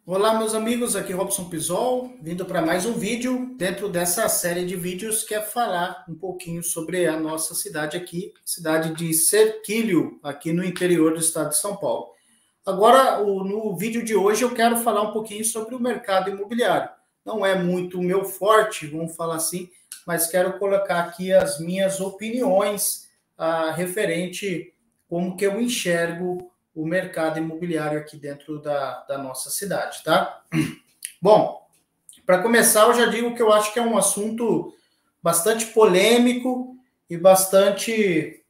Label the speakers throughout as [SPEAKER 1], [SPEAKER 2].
[SPEAKER 1] Olá, meus amigos, aqui Robson Pisol, vindo para mais um vídeo dentro dessa série de vídeos que é falar um pouquinho sobre a nossa cidade aqui, cidade de Serquilho, aqui no interior do estado de São Paulo. Agora, no vídeo de hoje, eu quero falar um pouquinho sobre o mercado imobiliário. Não é muito o meu forte, vamos falar assim, mas quero colocar aqui as minhas opiniões referente como que eu enxergo o mercado imobiliário aqui dentro da nossa cidade, tá? Bom, para começar, eu já digo que eu acho que é um assunto bastante polêmico e bastante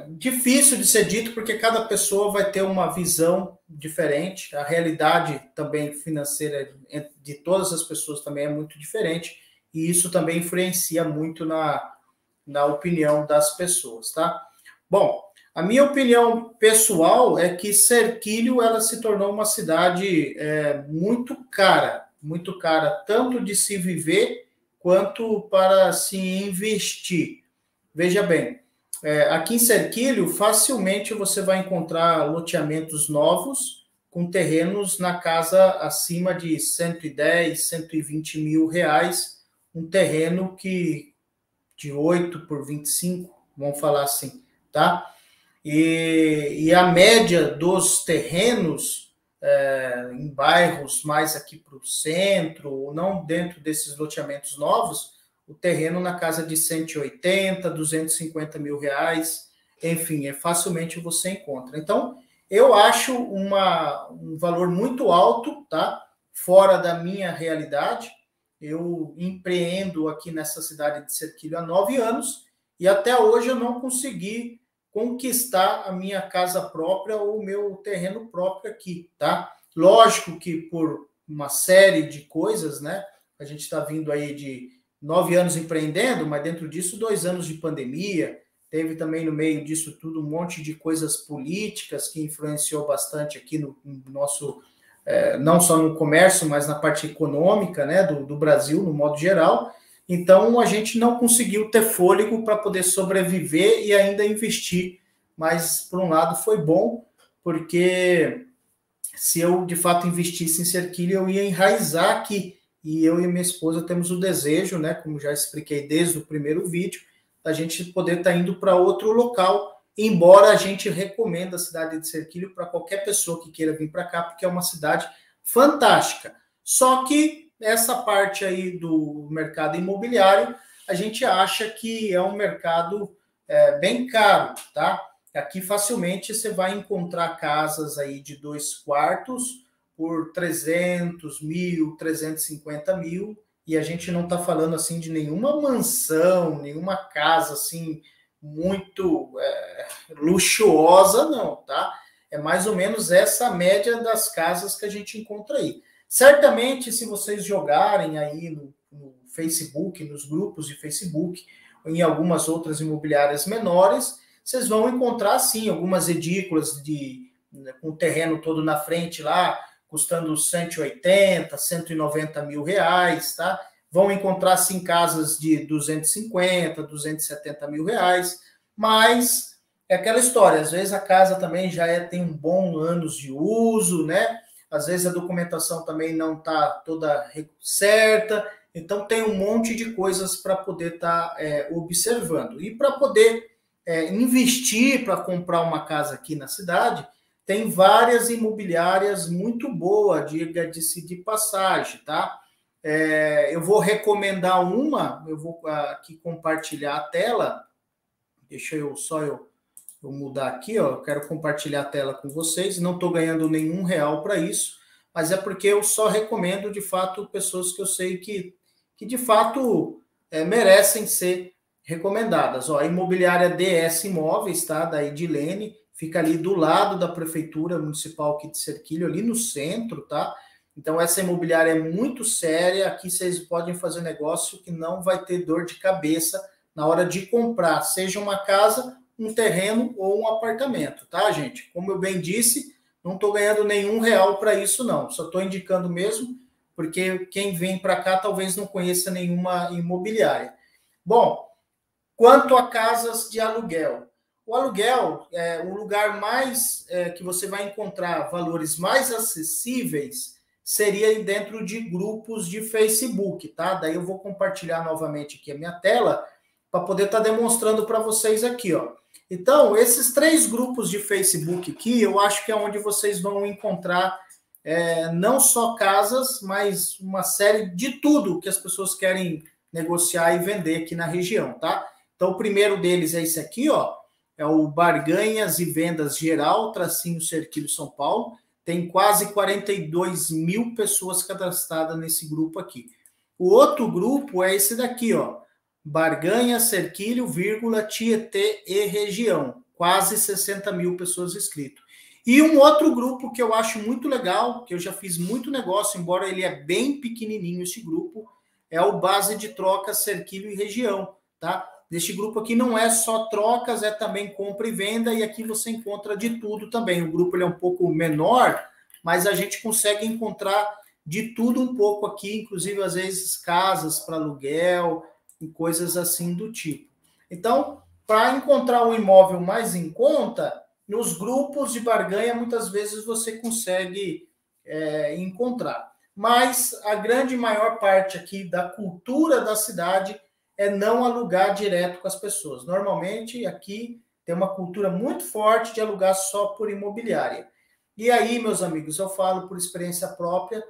[SPEAKER 1] difícil de ser dito, porque cada pessoa vai ter uma visão diferente. A realidade também financeira de todas as pessoas também é muito diferente, e isso também influencia muito na opinião das pessoas, tá? Bom, a minha opinião pessoal é que Serquilho ela se tornou uma cidade muito cara, tanto de se viver quanto para se investir. Veja bem, aqui em Serquilho, facilmente você vai encontrar loteamentos novos com terrenos na casa acima de 110, 120 mil reais, um terreno que de 8 por 25, vamos falar assim, tá? E a média dos terrenos em bairros mais aqui para o centro, ou não dentro desses loteamentos novos, o terreno na casa de 180, 250 mil reais, enfim, facilmente você encontra. Então, eu acho um valor muito alto, tá? Fora da minha realidade. Eu empreendo aqui nessa cidade de Serquilho há 9 anos e até hoje eu não consegui conquistar a minha casa própria ou o meu terreno próprio aqui, tá? Lógico que por uma série de coisas, né? A gente está vindo aí de 9 anos empreendendo, mas dentro disso 2 anos de pandemia, teve também no meio disso tudo um monte de coisas políticas que influenciou bastante aqui no nosso, não só no comércio, mas na parte econômica, né, do Brasil, no modo geral. Então, a gente não conseguiu ter fôlego para poder sobreviver e ainda investir. Mas, por um lado, foi bom, porque se eu, de fato, investisse em Serquilho, eu ia enraizar aqui. E eu e minha esposa temos o desejo, né, como já expliquei desde o primeiro vídeo, da gente poder estar indo para outro local, embora a gente recomenda a cidade de Serquilho para qualquer pessoa que queira vir para cá, porque é uma cidade fantástica. Só que essa parte aí do mercado imobiliário, a gente acha que é um mercado bem caro, tá? Aqui facilmente você vai encontrar casas aí de 2 quartos por 300 mil, 350 mil, e a gente não está falando assim de nenhuma mansão, nenhuma casa assim muito luxuosa, não, tá? É mais ou menos essa média das casas que a gente encontra aí. Certamente, se vocês jogarem aí no Facebook, nos grupos de Facebook, ou em algumas outras imobiliárias menores, vocês vão encontrar, sim, algumas edículas com o terreno todo na frente lá, custando 180, 190 mil reais, tá? Vão encontrar, sim, casas de 250, 270 mil reais, mas é aquela história, às vezes a casa também tem um bom anos de uso, né? Às vezes a documentação também não está toda certa, então tem um monte de coisas para poder estar observando. E para poder investir para comprar uma casa aqui na cidade, tem várias imobiliárias muito boas, diga-se de passagem, tá? Eu vou recomendar uma, eu vou aqui compartilhar a tela, deixa eu mudar aqui, ó, eu quero compartilhar a tela com vocês, não estou ganhando nenhum real para isso, mas é porque eu só recomendo, de fato, pessoas que eu sei que de fato, merecem ser recomendadas. Ó, a imobiliária DS Imóveis, tá? Da Edilene, fica ali do lado da Prefeitura Municipal aqui de Serquilho, ali no centro, tá? Então, essa imobiliária é muito séria, aqui vocês podem fazer negócio que não vai ter dor de cabeça na hora de comprar, seja uma casa, um terreno ou um apartamento, tá, gente? Como eu bem disse, não estou ganhando nenhum real para isso, não. Só estou indicando mesmo, porque quem vem para cá talvez não conheça nenhuma imobiliária. Bom, quanto a casas de aluguel, O aluguel é o lugar mais que você vai encontrar valores mais acessíveis seria dentro de grupos de Facebook, tá? Daí eu vou compartilhar novamente aqui a minha tela para poder estar demonstrando para vocês aqui, ó. Então, esses 3 grupos de Facebook aqui, eu acho que é onde vocês vão encontrar não só casas, mas uma série de tudo que as pessoas querem negociar e vender aqui na região, tá? Então, o primeiro deles é esse aqui, ó, é o Barganhas e Vendas Geral, tracinho Cerquilho São Paulo. Tem quase 42 mil pessoas cadastradas nesse grupo aqui. O outro grupo é esse daqui, ó, Barganha, Cerquilho, vírgula, Tietê e região. Quase 60 mil pessoas inscritas. E um outro grupo que eu acho muito legal, que eu já fiz muito negócio, embora ele é bem pequenininho, esse grupo, é o Base de Troca, Cerquilho e região, tá? Neste grupo aqui não é só trocas, é também compra e venda, e aqui você encontra de tudo também. O grupo ele é um pouco menor, mas a gente consegue encontrar de tudo um pouco aqui, inclusive às vezes casas para aluguel e coisas assim do tipo. Então, para encontrar um imóvel mais em conta, nos grupos de barganha muitas vezes você consegue encontrar. Mas a grande maior parte aqui da cultura da cidade é não alugar direto com as pessoas. Normalmente, aqui tem uma cultura muito forte de alugar só por imobiliária. E aí, meus amigos, eu falo por experiência própria,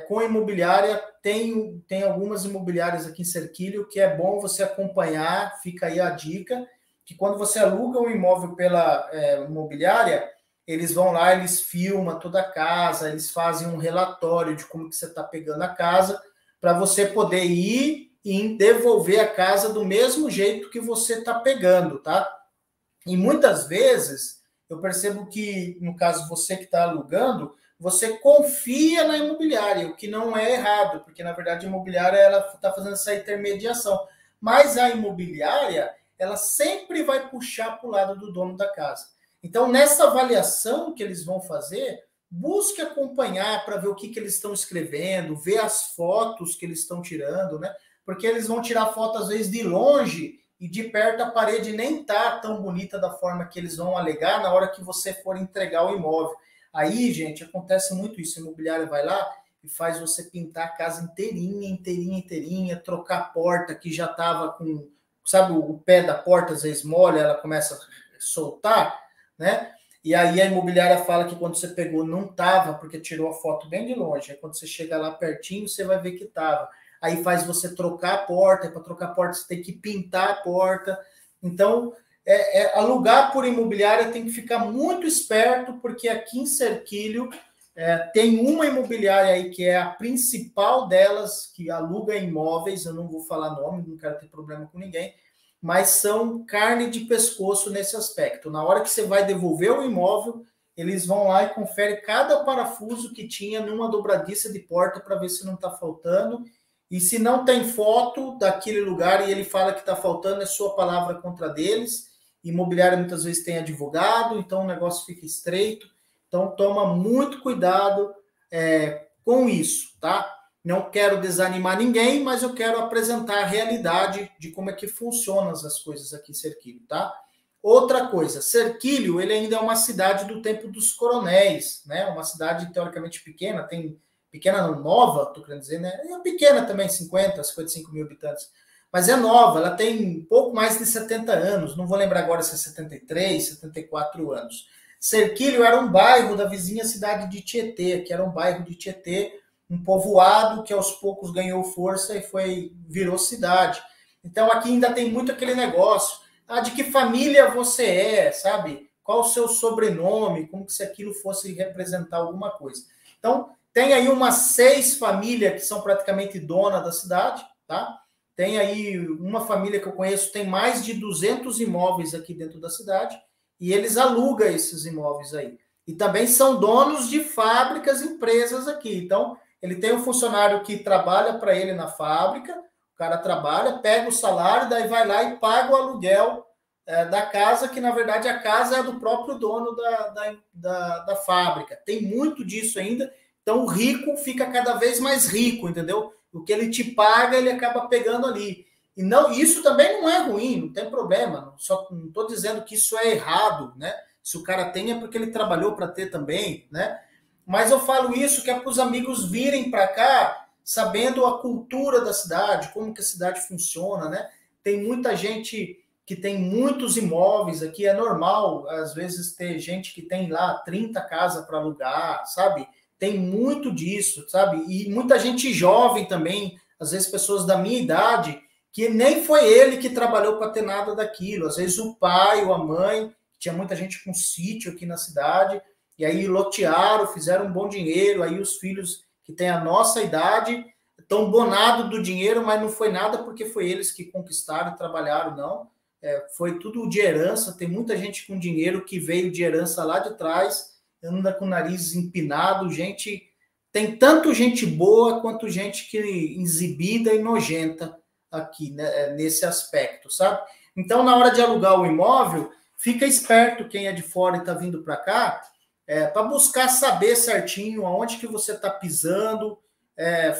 [SPEAKER 1] com imobiliária, tem algumas imobiliárias aqui em Cerquilho que é bom você acompanhar, fica aí a dica, que quando você aluga um imóvel pela imobiliária, eles vão lá, eles filmam toda a casa, eles fazem um relatório de como que você está pegando a casa, para você poder ir e devolver a casa do mesmo jeito que você está pegando, tá? E muitas vezes, eu percebo que, no caso, você que está alugando, você confia na imobiliária, o que não é errado, porque, na verdade, a imobiliária está fazendo essa intermediação. Mas a imobiliária, ela sempre vai puxar para o lado do dono da casa. Então, nessa avaliação que eles vão fazer, busque acompanhar para ver o que eles estão escrevendo, ver as fotos que eles estão tirando, né? Porque eles vão tirar foto, às vezes, de longe e de perto a parede nem está tão bonita da forma que eles vão alegar na hora que você for entregar o imóvel. Aí, gente, acontece muito isso. A imobiliária vai lá e faz você pintar a casa inteirinha, inteirinha, inteirinha, trocar a porta que já estava com... Sabe, o pé da porta às vezes molha, ela começa a soltar, né? E aí a imobiliária fala que quando você pegou não estava, porque tirou a foto bem de longe. Aí quando você chega lá pertinho, você vai ver que estava. Aí faz você trocar a porta, e para trocar a porta você tem que pintar a porta. Então, alugar por imobiliária tem que ficar muito esperto, porque aqui em Cerquilho tem uma imobiliária aí que é a principal delas, que aluga imóveis, eu não vou falar nome, não quero ter problema com ninguém, mas são carne de pescoço nesse aspecto. Na hora que você vai devolver o imóvel, eles vão lá e conferem cada parafuso que tinha numa dobradiça de porta para ver se não está faltando. E se não tem foto daquele lugar e ele fala que está faltando, é sua palavra contra deles. Imobiliária muitas vezes tem advogado, então o negócio fica estreito. Então toma muito cuidado com isso, tá? Não quero desanimar ninguém, mas eu quero apresentar a realidade de como é que funcionam as coisas aqui em Cerquilho, tá? Outra coisa, Cerquilho, ele ainda é uma cidade do tempo dos coronéis, né? Uma cidade teoricamente pequena, pequena não, nova, estou querendo dizer, né? É pequena também, 55 mil habitantes. Mas é nova, ela tem pouco mais de 70 anos, não vou lembrar agora se é 73, 74 anos. Cerquilho era um bairro da vizinha cidade de Tietê, que era um bairro de Tietê, um povoado que aos poucos ganhou força e virou cidade. Então aqui ainda tem muito aquele negócio, de que família você é, sabe? Qual o seu sobrenome, como se aquilo fosse representar alguma coisa. Então, tem aí umas 6 famílias que são praticamente dona da cidade, tá? Tem aí uma família que eu conheço, tem mais de 200 imóveis aqui dentro da cidade, e eles alugam esses imóveis aí. E também são donos de fábricas, empresas aqui. Então, ele tem um funcionário que trabalha para ele na fábrica, o cara trabalha, pega o salário, daí vai lá e paga o aluguel da casa, que na verdade a casa é do próprio dono da fábrica. Tem muito disso ainda. Então, o rico fica cada vez mais rico, entendeu? O que ele te paga, ele acaba pegando ali. E não, isso também não é ruim, não tem problema. Só não estou dizendo que isso é errado, né? Se o cara tem é porque ele trabalhou para ter também, né? Mas eu falo isso que é para os amigos virem para cá sabendo a cultura da cidade, como que a cidade funciona, né? Tem muita gente que tem muitos imóveis aqui, é normal, às vezes, ter gente que tem lá 30 casas para alugar, sabe? Tem muito disso, sabe? E muita gente jovem também, às vezes pessoas da minha idade, que nem foi ele que trabalhou para ter nada daquilo. Às vezes o pai ou a mãe, tinha muita gente com sítio aqui na cidade, e aí lotearam, fizeram um bom dinheiro, aí os filhos que têm a nossa idade estão bonados do dinheiro, mas não foi nada porque foi eles que conquistaram e trabalharam, não. Foi tudo de herança, tem muita gente com dinheiro que veio de herança lá de trás, anda com o nariz empinado, gente, tem tanto gente boa quanto gente que exibida e nojenta aqui, né, nesse aspecto, sabe? Então, na hora de alugar o imóvel, fica esperto quem é de fora e está vindo para cá, para buscar saber certinho aonde que você está pisando,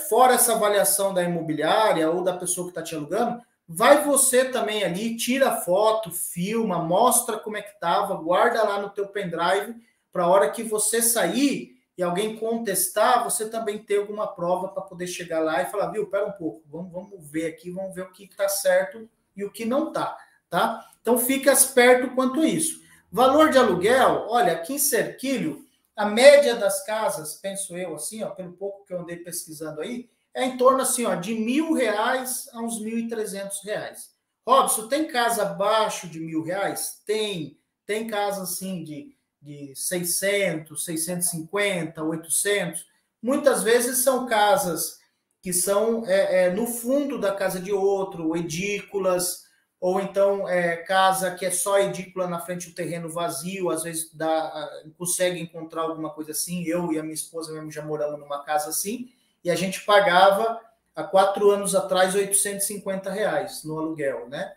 [SPEAKER 1] fora essa avaliação da imobiliária ou da pessoa que está te alugando, vai você também ali, tira foto, filma, mostra como é que estava, guarda lá no teu pendrive, para a hora que você sair e alguém contestar, você também ter alguma prova para poder chegar lá e falar, viu, pera um pouco, vamos ver aqui, vamos ver o que está certo e o que não está, tá? Então fica esperto quanto a isso. Valor de aluguel, olha, aqui em Cerquilho, a média das casas, penso eu, assim, ó, pelo pouco que eu andei pesquisando aí, é em torno assim, ó, de R$ 1.000 a uns R$ 1.300. Robson, tem casa abaixo de R$ 1.000? Tem casa assim de 600, 650, 800. Muitas vezes são casas que são no fundo da casa de outro, edículas, ou então casa que é só edícula na frente do terreno vazio, às vezes consegue encontrar alguma coisa assim. Eu e a minha esposa mesmo já moramos numa casa assim, e a gente pagava, há 4 anos atrás, R$ 850 no aluguel, né?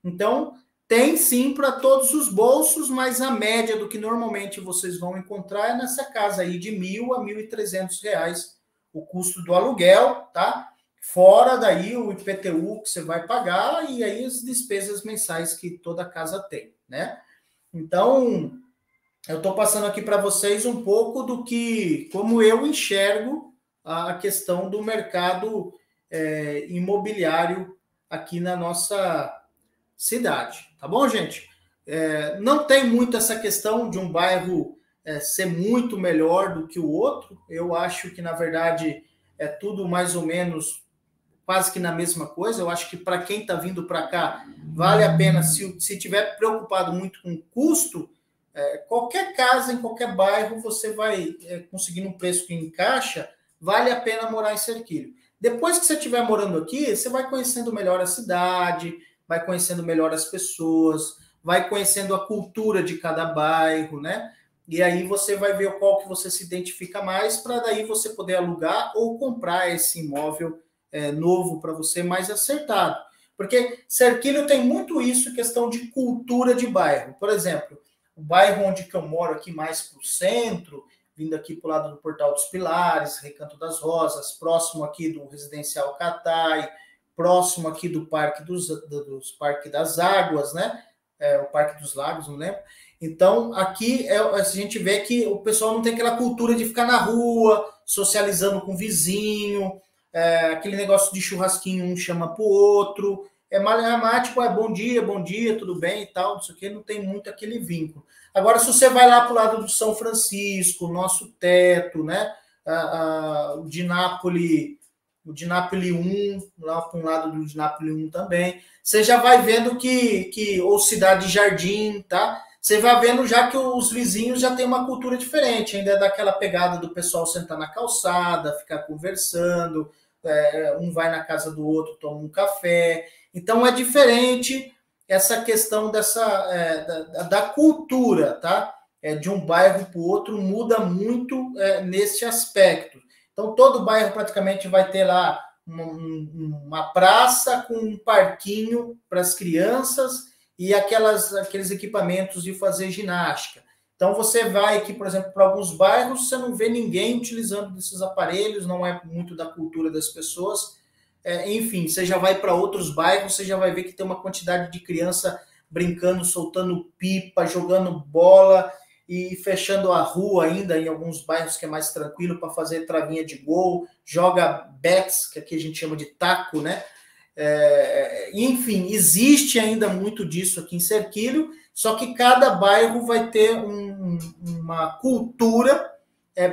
[SPEAKER 1] Então, tem sim para todos os bolsos, mas a média do que normalmente vocês vão encontrar é nessa casa aí de R$ 1.000 a R$ 1.300 o custo do aluguel, tá? Fora daí o IPTU que você vai pagar e aí as despesas mensais que toda casa tem, né? Então, eu estou passando aqui para vocês um pouco do que, como eu enxergo a questão do mercado imobiliário aqui na nossa cidade, tá bom, gente? Não tem muito essa questão de um bairro ser muito melhor do que o outro. Eu acho que, na verdade, é tudo mais ou menos quase que na mesma coisa. Eu acho que para quem está vindo para cá, vale a pena, se tiver preocupado muito com o custo, qualquer casa, em qualquer bairro, você vai conseguir um preço que encaixa, vale a pena morar em Cerquilho. Depois que você estiver morando aqui, você vai conhecendo melhor a cidade, vai conhecendo melhor as pessoas, vai conhecendo a cultura de cada bairro, né? E aí você vai ver qual que você se identifica mais, para daí você poder alugar ou comprar esse imóvel novo para você, mais acertado. Porque Cerquilho tem muito isso, questão de cultura de bairro. Por exemplo, o bairro onde que eu moro aqui mais para o centro, vindo aqui para o lado do Portal dos Pilares, Recanto das Rosas, próximo aqui do Residencial Catai, próximo aqui do Parque dos Parque das Águas, né? O Parque dos Lagos, não lembro. Então, aqui a gente vê que o pessoal não tem aquela cultura de ficar na rua, socializando com o vizinho, aquele negócio de churrasquinho, um chama para o outro. É malamático, bom dia, tudo bem e tal, não sei o que, não tem muito aquele vínculo. Agora, se você vai lá para o lado do São Francisco, nosso teto, né? O de Nápoles 1, lá para um lado do de Nápoles 1 também, você já vai vendo ou Cidade Jardim, tá? Você vai vendo já que os vizinhos já têm uma cultura diferente, ainda é daquela pegada do pessoal sentar na calçada, ficar conversando, um vai na casa do outro, toma um café. Então é diferente essa questão da cultura, tá? De um bairro para o outro muda muito nesse aspecto. Então todo bairro praticamente vai ter lá uma praça com um parquinho para as crianças e aqueles equipamentos de fazer ginástica. Então você vai aqui, por exemplo, para alguns bairros, você não vê ninguém utilizando desses aparelhos, não é muito da cultura das pessoas. enfim, você já vai para outros bairros, você já vai ver que tem uma quantidade de criança brincando, soltando pipa, jogando bola e fechando a rua ainda em alguns bairros que é mais tranquilo para fazer travinha de gol, joga bets, que aqui a gente chama de taco, né? Enfim, existe ainda muito disso aqui em Serquilho, só que cada bairro vai ter uma cultura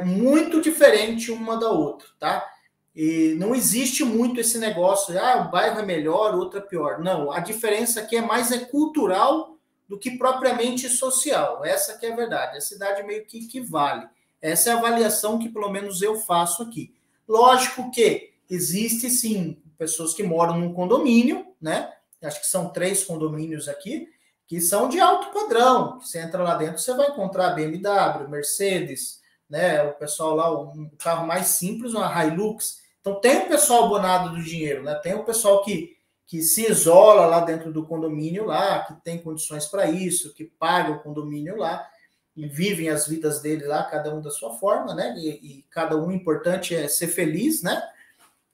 [SPEAKER 1] muito diferente uma da outra, tá? E não existe muito esse negócio, o bairro é melhor, o outro é pior. Não, a diferença aqui é mais cultural do que propriamente social. Essa que é a verdade. A cidade meio que vale. Essa é a avaliação que pelo menos eu faço aqui. Lógico que existe sim pessoas que moram num condomínio, né? Acho que são 3 condomínios aqui, que são de alto padrão. Você entra lá dentro, você vai encontrar BMW, Mercedes, né? O pessoal lá, um carro mais simples, uma Hilux. Então tem o pessoal abonado do dinheiro, né? Tem o pessoal que se isola lá dentro do condomínio lá, que tem condições para isso, que paga o condomínio lá e vivem as vidas dele lá, cada um da sua forma, né? E cada um, importante é ser feliz, né?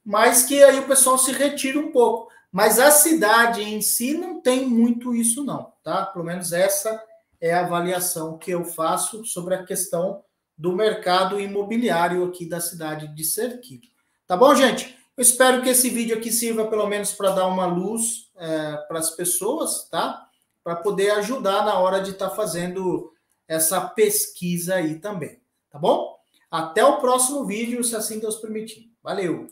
[SPEAKER 1] Mas que aí o pessoal se retira um pouco. Mas a cidade em si não tem muito isso não, tá? Pelo menos essa é a avaliação que eu faço sobre a questão do mercado imobiliário aqui da cidade de Serquilho. Tá bom, gente? Eu espero que esse vídeo aqui sirva pelo menos para dar uma luz para as pessoas, tá? Para poder ajudar na hora de estar fazendo essa pesquisa aí também, tá bom? Até o próximo vídeo, se assim Deus permitir. Valeu!